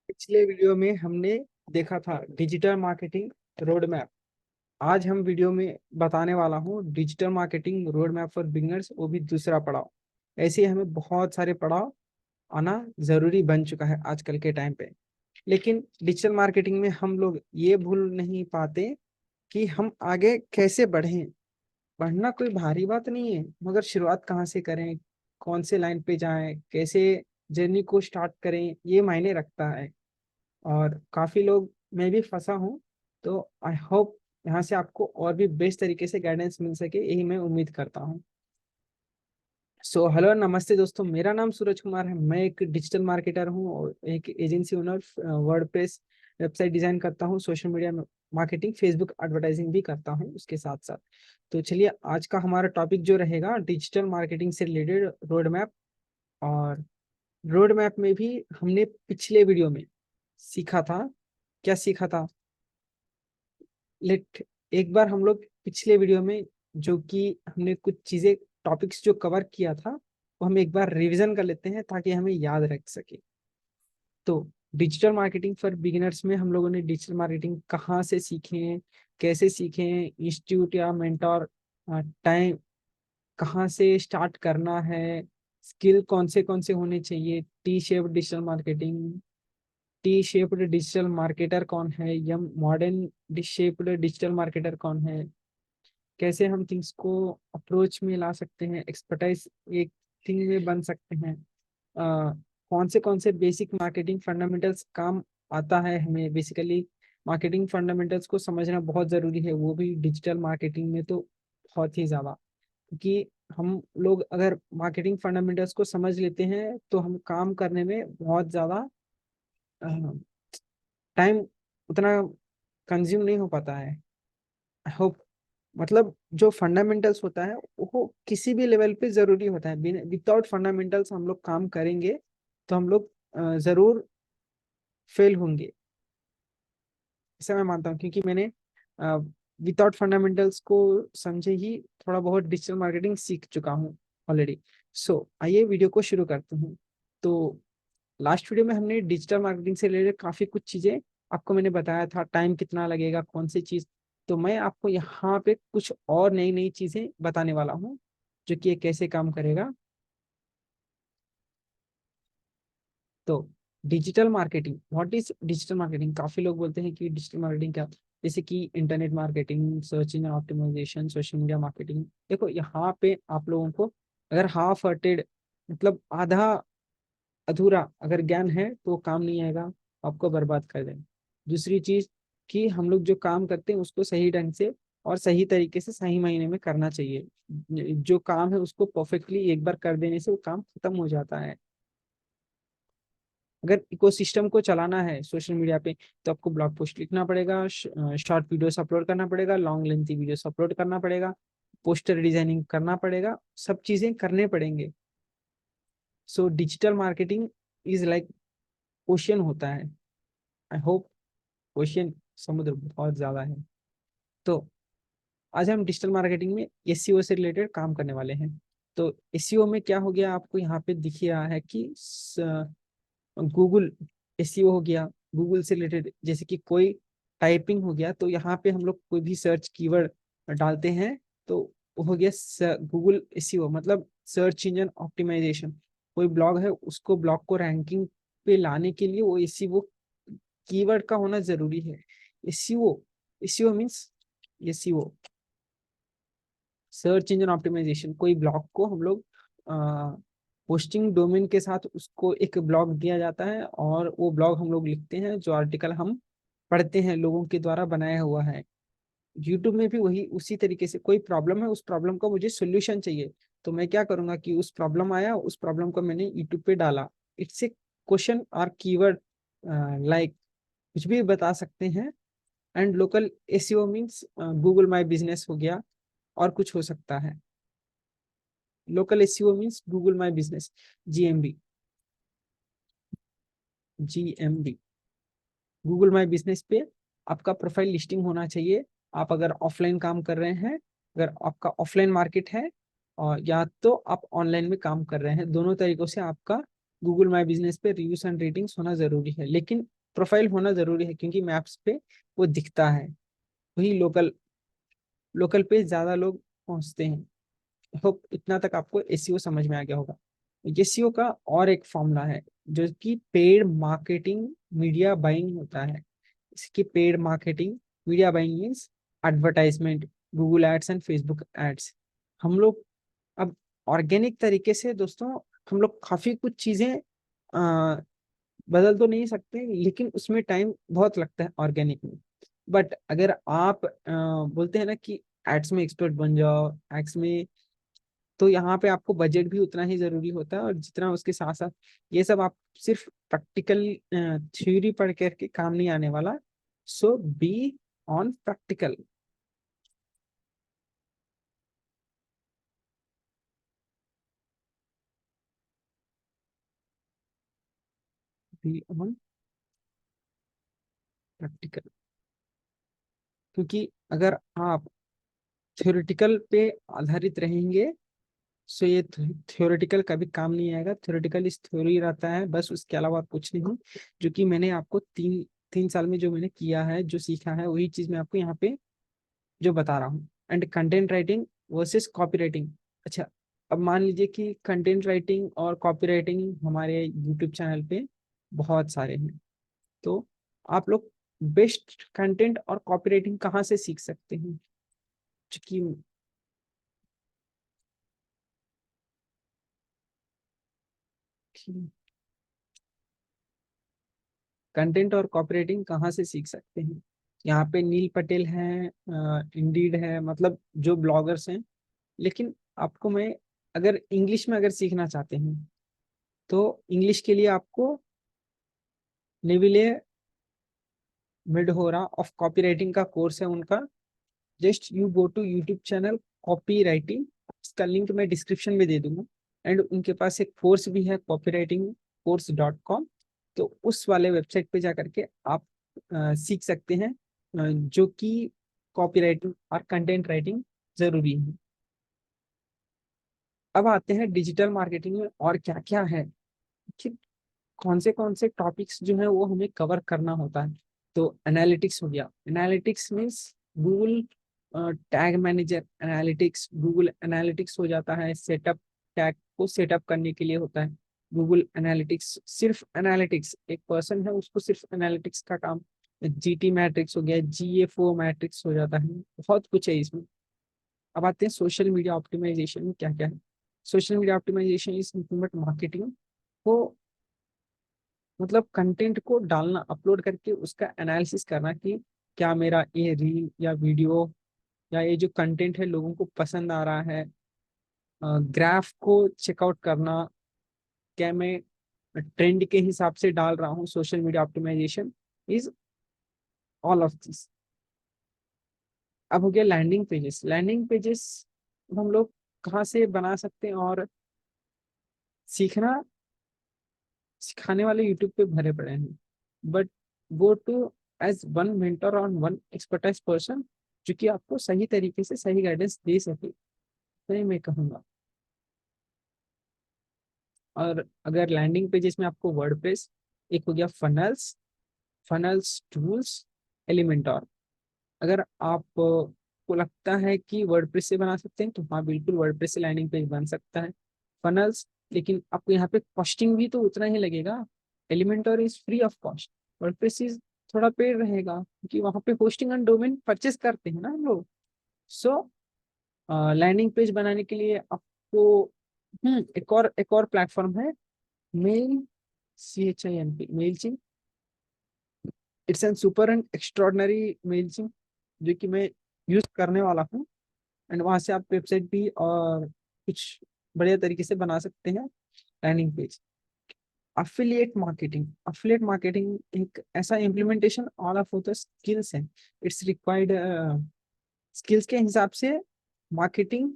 पिछले वीडियो में हमने देखा था डिजिटल मार्केटिंग रोड मैप। आज हम वीडियो में बताने वाला हूँ digital marketing road map for beginners, वो भी दूसरा पड़ाव। ऐसे ही हमें बहुत सारे पड़ाव आना जरूरी बन चुका है आजकल के टाइम पे। लेकिन डिजिटल मार्केटिंग में हम लोग ये भूल नहीं पाते कि हम आगे कैसे बढ़ें। बढ़ना कोई भारी बात नहीं है, मगर शुरुआत कहाँ से करें, कौन से लाइन पे जाएं, कैसे जर्नी को स्टार्ट करें, ये मायने रखता है। और काफी लोग, मैं भी फंसा हूँ। तो आई होप यहाँ से आपको और भी बेस्ट तरीके से गाइडेंस मिल सके, यही मैं उम्मीद करता हूँ। सो हेलो नमस्ते दोस्तों, मेरा नाम सूरज कुमार है। मैं एक डिजिटल मार्केटर हूँ और एक agency owner. WordPress website design करता हूँ, social media marketing, Facebook advertising भी करता हूँ उसके साथ साथ। तो चलिए, आज का हमारा टॉपिक जो रहेगा डिजिटल मार्केटिंग से रिलेटेड रोड मैप। और रोड मैप में भी हमने पिछले वीडियो में सीखा था। क्या सीखा था? लेट एक बार हम लोग पिछले वीडियो में जो कि हमने कुछ चीजें, टॉपिक्स जो कवर किया था, वो हम एक बार रिवीजन कर लेते हैं ताकि हमें याद रख सके। तो डिजिटल मार्केटिंग फॉर बिगिनर्स में हम लोगों ने डिजिटल मार्केटिंग कहाँ से सीखे, कैसे सीखे, इंस्टीट्यूट या मेंटोर, टाइम, कहाँ से स्टार्ट करना है, स्किल कौन से होने चाहिए, T shape digital marketing, T shaped digital marketer कौन है, या मॉडर्न शेप्ड डिजिटल मार्केटर कौन है, कैसे हम थिंग्स को अप्रोच में ला सकते हैं, एक्सपर्टाइज एक थिंग में बन सकते हैं। कौन से बेसिक मार्केटिंग फंडामेंटल्स काम आता है हमें। बेसिकली मार्केटिंग फंडामेंटल्स को समझना बहुत ज़रूरी है, वो भी डिजिटल मार्केटिंग में तो बहुत ही ज़्यादा। क्योंकि हम लोग अगर मार्केटिंग फंडामेंटल्स को समझ लेते हैं तो हम काम करने में बहुत ज़्यादा टाइम उतना कंज्यूम नहीं हो पाता है। आई होप, मतलब जो फंडामेंटल्स होता है वो किसी भी लेवल पे जरूरी होता है। विदाउट फंडामेंटल्स हम लोग काम करेंगे तो हम लोग जरूर फेल होंगे, ऐसा मैं मानता हूँ। क्योंकि मैंने विदाउट फंडामेंटल्स को समझे ही थोड़ा बहुत डिजिटल मार्केटिंग सीख चुका हूँ ऑलरेडी। सो आइए वीडियो को शुरू करते हैं। तो लास्ट वीडियो में हमने डिजिटल मार्केटिंग से रिलेटेड काफी कुछ चीजें आपको मैंने बताया था, टाइम कितना लगेगा, कौन सी चीज। तो मैं आपको यहाँ पे कुछ और नई नई चीजें बताने वाला हूँ जो कि ये कैसे काम करेगा। तो digital marketing, what is digital marketing? काफी लोग बोलते हैं कि डिजिटल मार्केटिंग क्या, जैसे कि internet marketing, search engine optimisation, social media marketing. देखो यहाँ पे आप लोगों को अगर हाफ हर्टेड, मतलब आधा अधूरा अगर ज्ञान है तो काम नहीं आएगा, आपको बर्बाद कर देगा। दूसरी चीज कि हम लोग जो काम करते हैं उसको सही ढंग से और सही तरीके से सही महीने में करना चाहिए। जो काम है उसको परफेक्टली एक बार कर देने से वो काम खत्म हो जाता है। अगर इकोसिस्टम को चलाना है सोशल मीडिया पे तो आपको ब्लॉग पोस्ट लिखना पड़ेगा, शॉर्ट वीडियोस अपलोड करना पड़ेगा, लॉन्ग लेंथी वीडियोस अपलोड करना पड़ेगा, पोस्टर डिजाइनिंग करना पड़ेगा, सब चीजें करने पड़ेंगे। So digital marketing is like ocean होता है। आई होप ओशियन, समुद्र बहुत ज्यादा है। तो आज हम डिजिटल मार्केटिंग में एसईओ से रिलेटेड काम करने वाले हैं। तो एसईओ में क्या हो गया, आपको यहाँ पे दिख रहा है कि गूगल एसईओ हो गया। गूगल से रिलेटेड जैसे कि कोई टाइपिंग हो गया, तो यहाँ पे हम लोग कोई भी सर्च कीवर्ड डालते हैं तो वो हो गया गूगल एसईओ, मतलब सर्च इंजन ऑप्टिमाइजेशन। कोई ब्लॉग है, उसको ब्लॉग को रैंकिंग पे लाने के लिए वो एसईओ कीवर्ड का होना जरूरी है। SEO, SEO means SEO, search engine optimisation. कोई ब्लॉग को हम लोग पोस्टिंग डोमेन के साथ उसको एक ब्लॉग दिया जाता है और वो ब्लॉग हम लोग लिखते हैं, जो आर्टिकल हम पढ़ते हैं, लोगों के द्वारा बनाया हुआ है। यूट्यूब में भी वही उसी तरीके से, कोई प्रॉब्लम है, उस प्रॉब्लम का मुझे सोल्यूशन चाहिए, तो मैं क्या करूंगा कि उस प्रॉब्लम आया, उस प्रॉब्लम को मैंने यूट्यूब पे डाला। इट्स ए क्वेश्चन और कीवर्ड, लाइक कुछ भी बता सकते हैं। And local SEO means Google my business हो गया, और कुछ हो सकता है। Local SEO means Google my business, GMB, GMB, Google my business पे आपका प्रोफाइल लिस्टिंग होना चाहिए। आप अगर ऑफलाइन काम कर रहे हैं, अगर आपका ऑफलाइन मार्केट है, और या तो आप ऑनलाइन में काम कर रहे हैं, दोनों तरीकों से आपका गूगल माई बिजनेस पे रिव्यूज एंड रेटिंग्स होना जरूरी है। लेकिन प्रोफाइल होना जरूरी है, क्योंकि मैप्स पे वो दिखता है, वही लोकल लोकल पे ज्यादा लोग पहुंचते हैं। होप इतना तक आपको एसईओ समझ में आ गया होगा। एसईओ का और एक फॉर्मूला है, जो कि पेड मार्केटिंग मीडिया बाइंग होता है। इसकी paid marketing media buying means advertisement, Google ads and Facebook ads. हम लोग अब ऑर्गेनिक तरीके से दोस्तों, हम लोग काफी कुछ चीजें बदल तो नहीं सकते, लेकिन उसमें टाइम बहुत लगता है ऑर्गेनिक में। बट अगर आप बोलते हैं ना कि एड्स में एक्सपर्ट बन जाओ, एड्स में, तो यहाँ पे आपको बजट भी उतना ही जरूरी होता है, और जितना उसके साथ साथ ये सब आप सिर्फ प्रैक्टिकल थ्योरी पढ़ करके काम नहीं आने वाला। So be on practical. Be on practical, क्योंकि अगर आप थ्योरेटिकल पे आधारित रहेंगे, सो ये थ्योरेटिकल कभी काम नहीं आएगा। थ्योरेटिकल इस थ्योरी रहता है बस, उसके अलावा कुछ नहीं। जो कि मैंने आपको 3 3 साल में जो मैंने किया है, जो सीखा है, वही चीज मैं आपको यहाँ पे जो बता रहा हूँ। And content writing versus copy writing. अच्छा, अब मान लीजिए कि कंटेंट राइटिंग और कॉपी राइटिंग हमारे यूट्यूब चैनल पे बहुत सारे हैं, तो आप लोग बेस्ट कंटेंट और कॉपी राइटिंग कहाँ से सीख सकते हैं? क्योंकि कंटेंट और कॉपी राइटिंग कहाँ से सीख सकते हैं? यहाँ पे नील पटेल हैं, इंडीड है, मतलब जो ब्लॉगर्स हैं। लेकिन आपको मैं, अगर इंग्लिश में अगर सीखना चाहते हैं, तो इंग्लिश के लिए आपको Neville Medhora of copy writing का कोर्स है उनका। Just you go to YouTube channel copy writing, इसका लिंक मैं डिस्क्रिप्शन में दे दूंगा। एंड उनके पास एक कोर्स भी है, कॉपी राइटिंग कोर्स.com। तो उस वाले वेबसाइट पे जा करके आप सीख सकते हैं, जो कि कॉपी राइटिंग और कंटेंट राइटिंग जरूरी है। अब आते हैं डिजिटल मार्केटिंग में और क्या क्या है, कि कौन से टॉपिक्स जो है वो हमें कवर करना होता है। तो एनालिटिक्स हो गया। Analytics means Google tag manager analytics, Google analytics हो जाता है सेटअप, टैग को सेटअप करने के लिए होता है गूगल एनालिटिक्स। सिर्फ एनालिटिक्स, एक पर्सन है उसको सिर्फ एनालिटिक्स का काम। जीटी मैट्रिक्स हो गया, जीएफओ मैट्रिक्स हो जाता है, बहुत कुछ है इसमें। अब आते हैं सोशल मीडिया ऑप्टिमाइजेशन में क्या क्या है। Social media optimisation is implement marketing को, मतलब कंटेंट को डालना, अपलोड करके उसका एनालिसिस करना कि क्या मेरा ये रील या वीडियो या ये जो कंटेंट है लोगों को पसंद आ रहा है। ग्राफ को चेकआउट करना, क्या मैं ट्रेंड के हिसाब से डाल रहा हूँ। Social media optimisation is all of this. अब हो गया लैंडिंग पेजेस। लैंडिंग पेजेस हम लोग कहाँ से बना सकते हैं? और सीखना, सिखाने वाले यूट्यूब पे भरे पड़े हैं, but go to as one mentor और वन एक्सपर्टाइज पर्सन, जो कि आपको सही तरीके से सही गाइडेंस दे सके, तो मैं कहूँगा। और अगर लैंडिंग पेजेस में आपको वर्डप्रेस, एक हो गया फनल्स, फनल्स टूल्स, एलिमेंटोर। अगर आप को लगता है कि वर्डप्रेस से बना सकते हैं, तो हाँ बिल्कुल वर्डप्रेस से लैंडिंग पेज बन सकता है। फनल्स, लेकिन आपको यहाँ पे कॉस्टिंग भी तो उतना ही लगेगा। Elementor is free of cost, WordPress is थोड़ा पेड रहेगा, क्योंकि वहाँ पे होस्टिंग एंड डोमेन परचेस करते हैं ना हम लोग। सो लैंडिंग पेज बनाने के लिए आपको एक और प्लेटफॉर्म है, mail, CHIMP, mail. It's an super and extraordinary mail, जो कि मैं यूज करने वाला हूँ। एंड वहां से आप वेबसाइट भी और कुछ बढ़िया तरीके से बना सकते हैं landing page. Affiliate marketing, affiliate marketing एक ऐसा implementation all of the skills है। इट्स रिक्वायर्ड स्किल्स के हिसाब से मार्केटिंग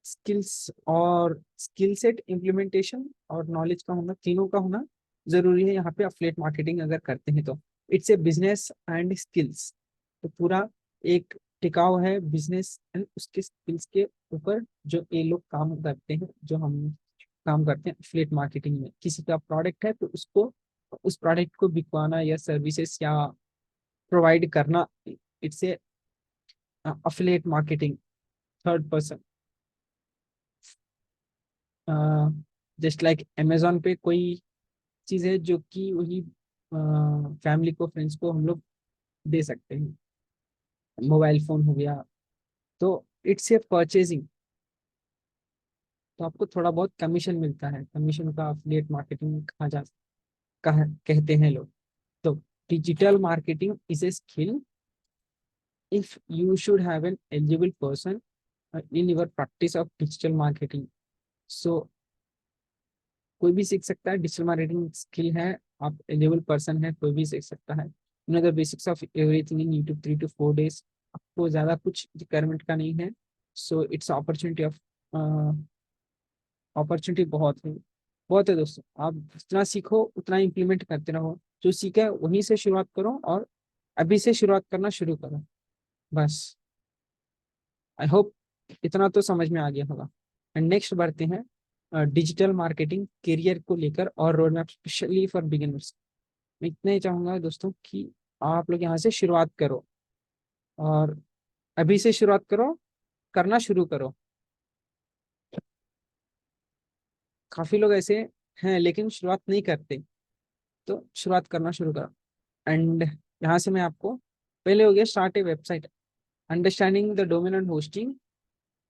स्किल्स और स्किल सेट इम्प्लीमेंटेशन और नॉलेज का होना, तीनों का होना जरूरी है यहाँ पे अफिलिएट मार्केटिंग अगर करते हैं तो। It's a business and skills, तो पूरा एक टिकाऊ है बिजनेस एंड उसके स्किल्स के ऊपर, जो ये लोग काम करते हैं, जो हम काम करते हैं अफिलिएट मार्केटिंग में। किसी का प्रोडक्ट है तो उसको उस प्रोडक्ट को बिकवाना या सर्विसेज या प्रोवाइड करना, it's a affiliate marketing. Third person, just like Amazon पे कोई चीज़ है जो कि वही फैमिली को, फ्रेंड्स को हम लोग दे सकते हैं, मोबाइल फोन हो गया, तो इट्स ए परचेजिंग। तो आपको थोड़ा बहुत कमीशन मिलता है, कमीशन का अफिलिएट मार्केटिंग कहते हैं लोग। तो digital marketing is a skill if you should have an eligible person in your practice of digital marketing. So कोई भी सीख सकता है, डिजिटल मार्केटिंग स्किल है, आप एलिजिबल पर्सन है, कोई भी सीख सकता है। Know the basics of everything in YouTube 3 to 4 days। आपको ज़्यादा कुछ रिक्वायरमेंट का नहीं है। So it's opportunity of, opportunity बहुत है दोस्तों। आप जितना सीखो उतना इम्प्लीमेंट करते रहो, जो सीखा है वहीं से शुरुआत करो, और अभी से शुरुआत करना शुरू करो बस। आई होप इतना तो समझ में आ गया होगा। एंड नेक्स्ट बढ़ते हैं डिजिटल मार्केटिंग करियर को लेकर और road map specially for beginners. मैं इतना ही चाहूंगा दोस्तों कि आप लोग यहाँ से शुरुआत करो, और अभी से शुरुआत करो, करना शुरू करो। काफी लोग ऐसे हैं लेकिन शुरुआत नहीं करते, तो शुरुआत करना शुरू करो। एंड यहाँ से मैं आपको, पहले हो गया start A website, understanding the domain and hosting.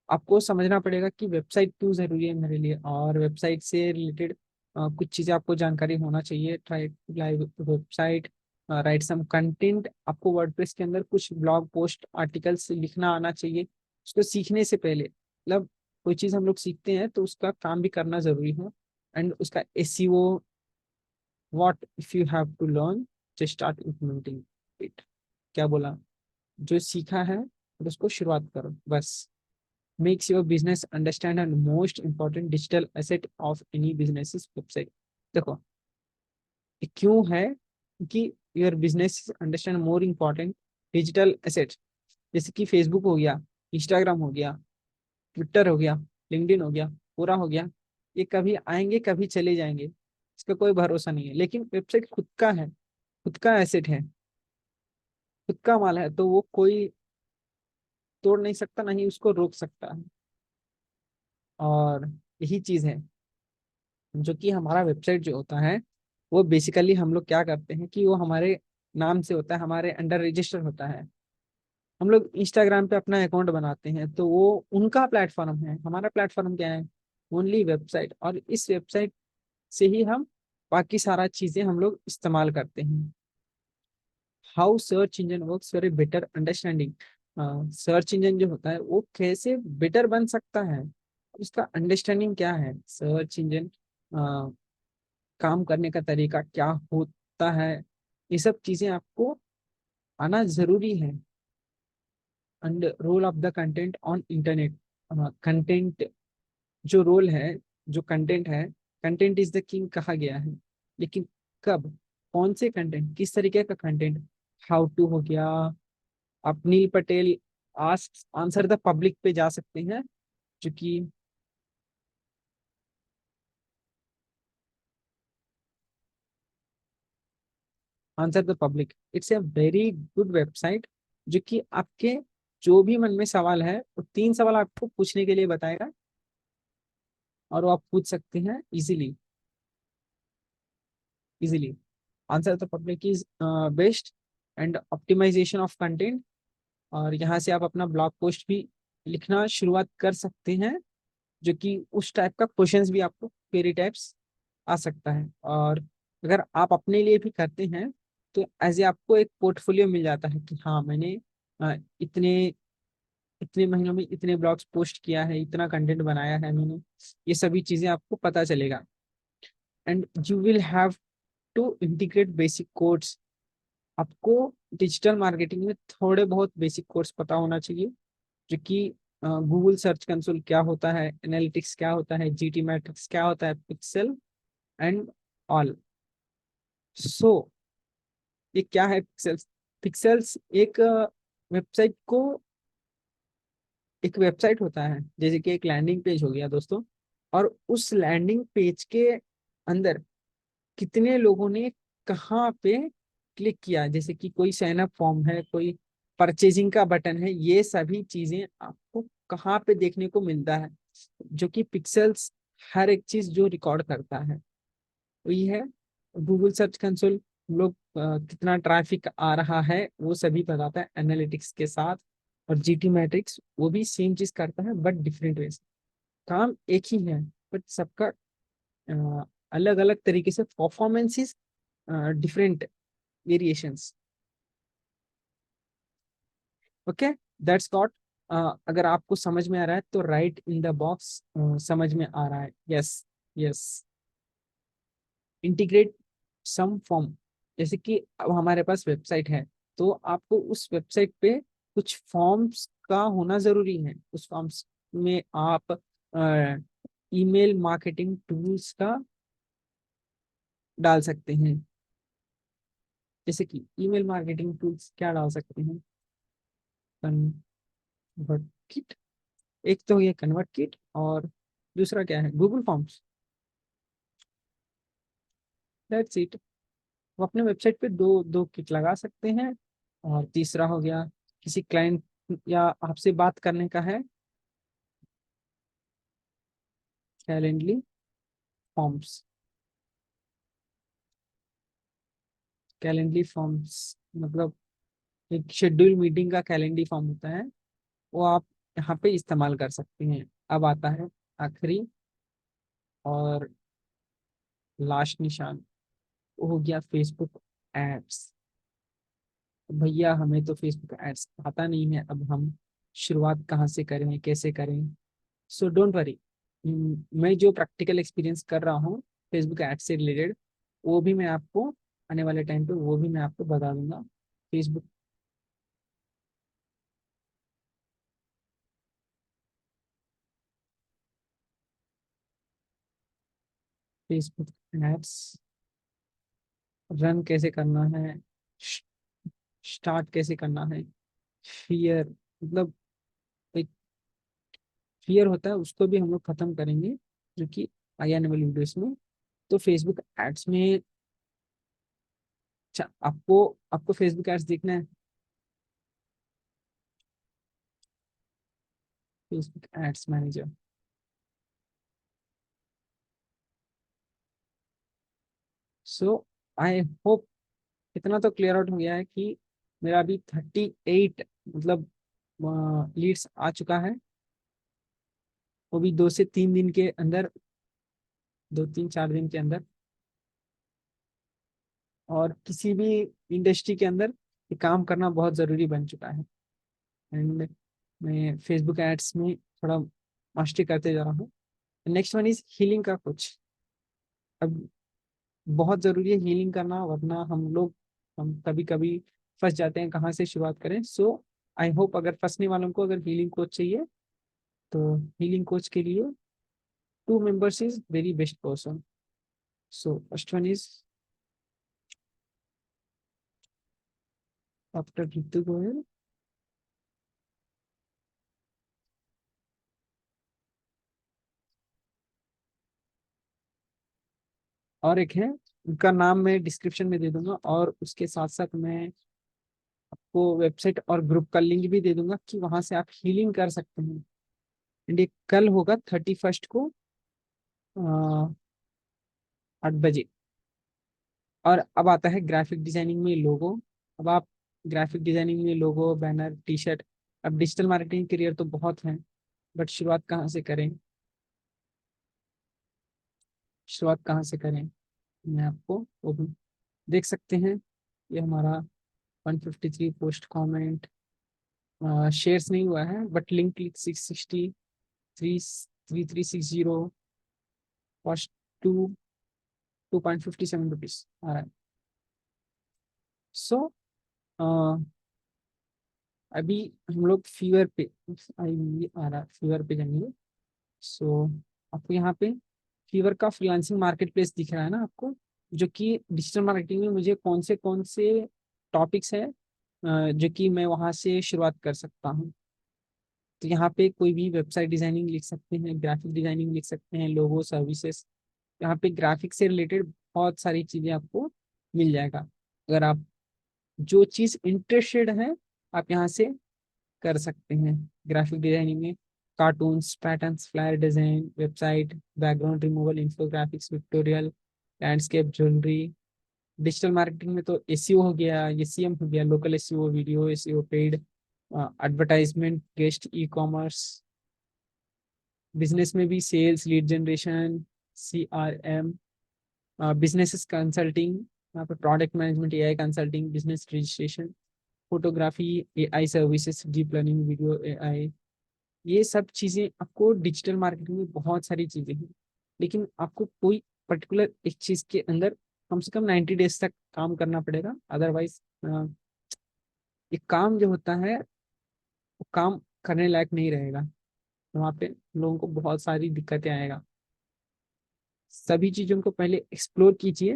आपको समझना पड़ेगा कि वेबसाइट क्यों जरूरी है मेरे लिए, और वेबसाइट से रिलेटेड कुछ चीजें आपको जानकारी होना चाहिए। Try live website, write some content. आपको वर्डप्रेस के अंदर कुछ ब्लॉग पोस्ट आर्टिकल्स लिखना आना चाहिए। उसको सीखने से पहले, मतलब कोई चीज हम लोग सीखते हैं तो उसका काम भी करना जरूरी है। एंड उसका SEO, what if you have to learn just start implementing it. क्या बोला, जो सीखा है फिर उसको शुरुआत करो बस। makes your business understand and most important digital asset of any business website। देखो ये क्यों है कि your business understand more important digital asset, जैसे कि फेसबुक हो गया, इंस्टाग्राम हो गया, ट्विटर हो गया, लिंक्डइन हो गया, पूरा हो गया। ये कभी आएंगे कभी चले जाएंगे, इसका कोई भरोसा नहीं है। लेकिन वेबसाइट खुद का है, खुद का एसेट है, खुद का माल है, तो वो कोई तोड़ नहीं सकता, ना ही उसको रोक सकता है। और यही चीज है जो कि हमारा वेबसाइट जो होता है, वो बेसिकली हम लोग क्या करते हैं कि वो हमारे नाम से होता है, हमारे अंडर रजिस्टर होता है। हम लोग इंस्टाग्राम पे अपना अकाउंट बनाते हैं तो वो उनका प्लेटफॉर्म है, हमारा प्लेटफॉर्म क्या है, ओनली वेबसाइट। और इस वेबसाइट से ही हम बाकी सारा चीजें हम लोग इस्तेमाल करते हैं। How search engine works for a better understanding. Search engine जो होता है वो कैसे बेटर बन सकता है, उसका अंडरस्टैंडिंग क्या है, सर्च इंजन काम करने का तरीका क्या होता है, ये सब चीजें आपको आना जरूरी है। And role of the content on internet. Content जो रोल है, जो कंटेंट है, कंटेंट इज द किंग कहा गया है। लेकिन कब, कौन से कंटेंट, किस तरीके का कंटेंट। हाउ टू हो गया, आप Neil Patel ask answer the public पे जा सकते हैं, जो कि answer the public it's a very good website, जो कि आपके जो भी मन में सवाल है वो 3 सवाल आपको पूछने के लिए बताएगा, और वो आप पूछ सकते हैं easily. Easily answer the public is best. And optimisation of content, और यहाँ से आप अपना ब्लॉग पोस्ट भी लिखना शुरुआत कर सकते हैं, जो कि उस टाइप का क्वेश्चंस भी आपको क्वेरी टाइप्स आ सकता है। और अगर आप अपने लिए भी करते हैं तो एज ए आपको एक पोर्टफोलियो मिल जाता है कि हाँ मैंने इतने इतने महीनों में इतने ब्लॉग्स पोस्ट किया है, इतना कंटेंट बनाया है मैंने, ये सभी चीजें आपको पता चलेगा। And you will have to integrate basic codes. आपको डिजिटल मार्केटिंग में थोड़े बहुत बेसिक कोड्स पता होना चाहिए, जो कि गूगल सर्च कंसोल क्या होता है, एनालिटिक्स क्या होता है, जीटी मैट्रिक्स क्या होता है, पिक्सल एंड ऑल। सो ये क्या है पिक्सेल्स। पिक्सेल्स एक वेबसाइट को, एक वेबसाइट होता है जैसे कि एक लैंडिंग पेज हो गया दोस्तों, और उस लैंडिंग पेज के अंदर कितने लोगों ने कहाँ पे क्लिक किया, जैसे कि कोई साइन अप फॉर्म है, कोई परचेजिंग का बटन है, ये सभी चीजें आपको कहाँ पे देखने को मिलता है, जो कि पिक्सेल्स हर एक चीज जो रिकॉर्ड करता है वही है। गूगल सर्च कंसोल हम लोग कितना ट्रैफिक आ रहा है वो सभी बताता है एनालिटिक्स के साथ। और जीटी मैट्रिक्स वो भी सेम चीज करता है बट डिफरेंट वे से। काम एक ही है बट सबका अलग अलग तरीके से performances different variations. Okay, that's got. अगर आपको समझ में आ रहा है तो राइट इन द बॉक्स समझ में आ रहा है। Yes, yes. Integrate some form, जैसे कि अब हमारे पास वेबसाइट है तो आपको उस वेबसाइट पे कुछ फॉर्म्स का होना जरूरी है। उस फॉर्म्स में आप ईमेल मार्केटिंग टूल्स का डाल सकते हैं। जैसे कि ईमेल मार्केटिंग टूल्स क्या डाल सकते हैं, कन्वर्ट किट, एक तो ये कन्वर्ट किट और दूसरा क्या है, गूगल फॉर्म्स। That's it. वो अपने वेबसाइट पे दो दो किट लगा सकते हैं। और तीसरा हो गया, किसी क्लाइंट या आपसे बात करने का है, कैलेंडली फॉर्म्स। कैलेंडली फॉर्म्स मतलब एक शेड्यूल मीटिंग का कैलेंडली फॉर्म होता है, वो आप यहाँ पे इस्तेमाल कर सकते हैं। अब आता है आखिरी और लास्ट निशान, वो हो गया फेसबुक एड्स। भैया हमें तो फेसबुक एड्स आता नहीं है, अब हम शुरुआत कहाँ से करें, कैसे करें। सो डोंट वरी, मैं जो प्रैक्टिकल एक्सपीरियंस कर रहा हूँ फेसबुक एड्स से रिलेटेड, वो भी मैं आपको आने वाले टाइम पे वो भी मैं आपको बता दूंगा। फेसबुक फेसबुक एड्स रन कैसे करना है, स्टार्ट कैसे करना है। फियर मतलब एक फियर होता है, उसको भी हम लोग खत्म करेंगे, जो कि आने वाली वीडियोस में। तो फेसबुक एड्स में, अच्छा आपको आपको फेसबुक एड्स देखना है, Facebook ads manager. So I hope इतना तो क्लियर आउट हो गया है कि मेरा अभी 38 मतलब लीड्स आ चुका है, वो भी 2 से 3 दिन के अंदर, 2 3 4 दिन के अंदर। और किसी भी इंडस्ट्री के अंदर ये काम करना बहुत ज़रूरी बन चुका है। एंड मैं फेसबुक एड्स में थोड़ा मास्टरी करते जा रहा हूँ। नेक्स्ट वन इज हीलिंग का कुछ। अब बहुत ज़रूरी है हीलिंग करना, वरना हम कभी कभी फंस जाते हैं कहाँ से शुरुआत करें। सो आई होप अगर फंसने वालों को अगर हीलिंग कोच चाहिए तो हीलिंग कोच के लिए 2 members is very best person. So first one is doctor Ritu Goyal, और एक है, उनका नाम मैं डिस्क्रिप्शन में दे दूंगा, और उसके साथ साथ मैं आपको वेबसाइट और ग्रुप का लिंक भी दे दूंगा कि वहां से आप हीलिंग कर सकते हैं। एंड ये कल होगा 31st को 8 बजे। और अब आता है ग्राफिक डिजाइनिंग में लोगो। अब आप ग्राफिक डिजाइनिंग में लोगो, बैनर, टी शर्ट, अब डिजिटल मार्केटिंग करियर तो बहुत हैं, बट शुरुआत कहाँ से करें, मैं आपको वो भी देख सकते हैं। ये हमारा 153 पोस्ट कमेंट शेयर्स नहीं हुआ है, बट लिंक क्लिक 660, 3360, कॉस्ट 2.57 रुपीज आ रहा है। सो अभी हम लोग फीवर पे आ रहा है, फीवर पे जाएंगे। सो आपको यहाँ पे फीवर का फ्रीलांसिंग मार्केट प्लेस दिख रहा है ना आपको, जो कि डिजिटल मार्केटिंग में मुझे कौन से टॉपिक्स है जो कि मैं वहाँ से शुरुआत कर सकता हूँ। तो यहाँ पे कोई भी वेबसाइट डिजाइनिंग लिख सकते हैं, ग्राफिक डिजाइनिंग लिख सकते हैं, लोगो सर्विसेज। यहाँ पे ग्राफिक से रिलेटेड बहुत सारी चीज़ें आपको मिल जाएगा। अगर आप जो चीज़ इंटरेस्टेड है आप यहाँ से कर सकते हैं। ग्राफिक डिजाइनिंग में cartoons, patterns, flyer design, website, background removal, infographics, pictorial, landscape, jewellery. Digital marketing में तो एसईओ हो गया, एसईएम हो गया, local SEO, video SEO, paid advertisement, guest, e commerce. Business में भी sales, lead generation, CRM, business consulting, यहाँ पे product management, AI consulting, business registration, photography, AI services, deep learning, video AI। ये सब चीजें आपको डिजिटल मार्केटिंग में बहुत सारी चीजें हैं, लेकिन आपको कोई पर्टिकुलर एक चीज के अंदर कम से कम 90 डेज तक काम करना पड़ेगा। अदरवाइज ये काम जो होता है वो काम करने लायक नहीं रहेगा। वहाँ पे लोगों को बहुत सारी दिक्कतें आएगा। सभी चीजों को पहले एक्सप्लोर कीजिए।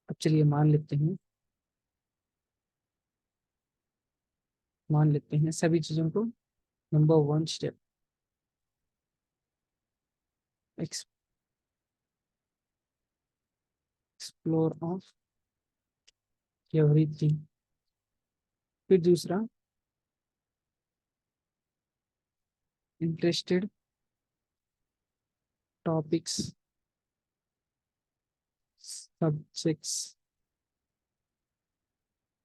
अब चलिए मान लेते हैं सभी चीजों को। Number 1 step, explore of everything. फिर दूसरा, interested topics, subjects,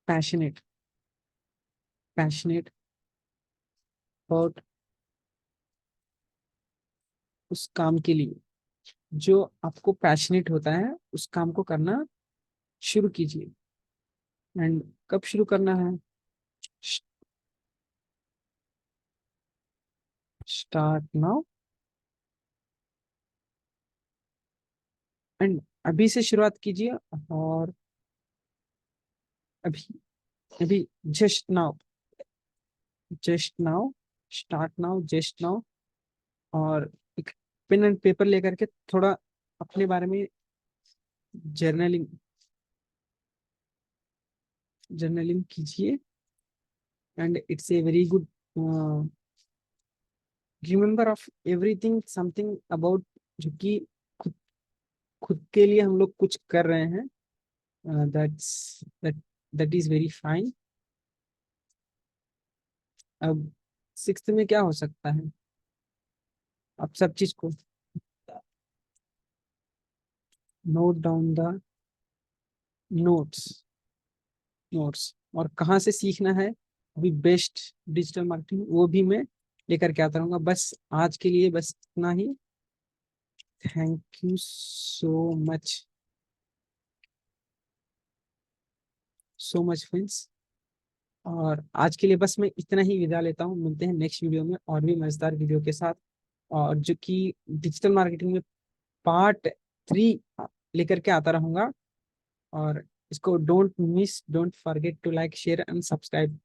passionate passionate about उस काम के लिए जो आपको पैशनेट होता है, उस काम को करना शुरू कीजिए। एंड कब शुरू करना है? Start now. एंड अभी से शुरुआत कीजिए। और अभी अभी just now, just now, start now, just now. और एक पेन एंड पेपर लेकर के थोड़ा अपने बारे में जर्नलिंग जर्नलिंग कीजिए। And it's a very good, remember of everything something about, जो कि खुद खुद के लिए हम लोग कुछ कर रहे हैं। That that is very fine. अब 6th में क्या हो सकता है? आप सब चीज को note down the notes notes. और कहाँ से सीखना है अभी बेस्ट डिजिटल मार्केटिंग, वो भी मैं लेकर के आता रहूंगा। बस आज के लिए बस इतना ही। Thank you so much friends. और आज के लिए बस मैं इतना ही विदा लेता हूँ। मिलते हैं नेक्स्ट वीडियो में और भी मजेदार वीडियो के साथ, और जो कि डिजिटल मार्केटिंग में पार्ट 3 लेकर के आता रहूंगा। और इसको don't forget to like, share and subscribe.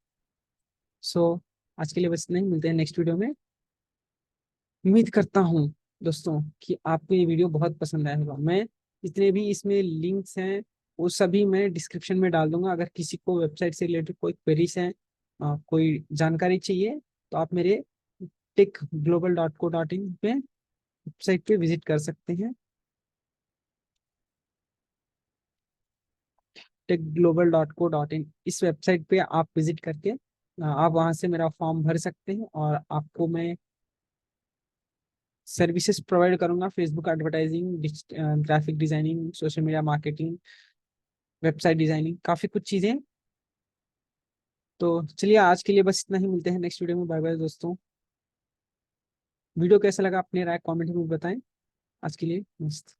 So आज के लिए बस नहीं, मिलते हैं नेक्स्ट वीडियो में। उम्मीद करता हूँ दोस्तों कि आपको ये वीडियो बहुत पसंद आया होगा। मैं जितने भी इसमें लिंक्स हैं वो सभी मैं डिस्क्रिप्शन में डाल दूंगा। अगर किसी को वेबसाइट से रिलेटेड कोई क्वेरीज हैं, कोई जानकारी चाहिए, तो आप मेरे techglobal.co.in पे वेबसाइट पे विजिट कर सकते हैं। techglobal.co.in इस वेबसाइट पे आप विजिट करके आप वहां से मेरा फॉर्म भर सकते हैं, और आपको मैं सर्विसेज प्रोवाइड करूंगा। Facebook advertising, graphic designing, social media marketing, website designing, काफी कुछ चीजें। तो चलिए आज के लिए बस इतना ही। मिलते हैं नेक्स्ट वीडियो में। बाय बाय दोस्तों। वीडियो कैसा लगा अपने राय कमेंट में बताएं। आज के लिए मस्त।